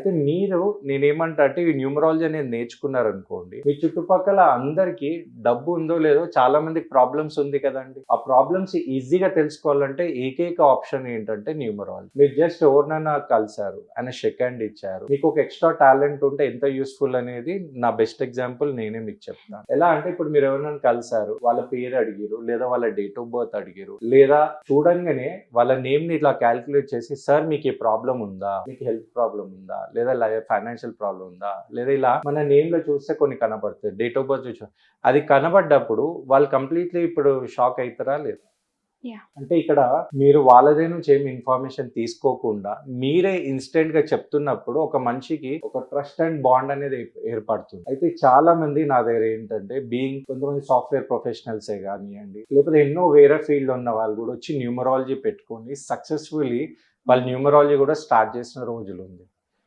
అయితే మీరు నేనేమంటా అంటే ఈ న్యూమరాలజీ అనేది నేర్చుకున్నారనుకోండి, మీ చుట్టుపక్కల అందరికీ డబ్బు ఉందో లేదో చాలా మందికి ప్రాబ్లమ్స్ ఉంది కదండీ. ఆ ప్రాబ్లమ్స్ ఈజీగా తెలుసుకోవాలంటే ఏకైక ఆప్షన్ ఏంటంటే న్యూమరాలజీ. మీరు జస్ట్ ఎవరినైనా కలిసారు, ఆయన షేక్ హ్యాండ్ ఇచ్చారు. మీకు ఒక ఎక్స్ట్రా టాలెంట్ ఉంటే ఎంత యూస్ఫుల్ అనేది నా బెస్ట్ ఎగ్జాంపుల్ నేనే మీకు చెప్తాను. ఎలా అంటే ఇప్పుడు మీరు ఎవరినైనా కలిసారు, వాళ్ళ పేరు అడిగిరు, లేదా వాళ్ళ డేట్ ఆఫ్ బర్త్ అడిగిరు, లేదా చూడంగానే వాళ్ళ నేమ్ ని ఇట్లా క్యాల్కులేట్ చేసి, సార్ మీకు ఈ ప్రాబ్లం ఉందా, మీకు హెల్త్ ప్రాబ్లం ఉందా, లేదా ఫైనాన్షియల్ ప్రాబ్లం ఉందా, లేదా ఇలా మన నేమ్ లో చూస్తే కొన్ని కనబడుతుంది, డేట్ ఆఫ్ బర్త్ చూసి అది కనబడ్డప్పుడు వాళ్ళు కంప్లీట్లీ ఇప్పుడు షాక్ అవుతారా లేదా? యాహ్! అంటే ఇక్కడ మీరు వాళ్ళదే నుంచి ఏమి ఇన్ఫర్మేషన్ తీసుకోకుండా మీరే ఇన్స్టెంట్ గా చెప్తున్నప్పుడు ఒక మనిషికి ఒక ట్రస్ట్ అండ్ బాండ్ అనేది ఏర్పడుతుంది. అయితే చాలా మంది నా దగ్గర ఏంటంటే కొంతమంది సాఫ్ట్వేర్ ప్రొఫెషనల్సే కానివ్వండి, లేకపోతే ఎన్నో వేరే ఫీల్డ్ ఉన్న వాళ్ళు కూడా వచ్చి న్యూమరాలజీ పెట్టుకొని సక్సెస్ఫుల్లీ వాళ్ళు న్యూమరాలజీ కూడా స్టార్ట్ చేసిన రోజులు ఉంది.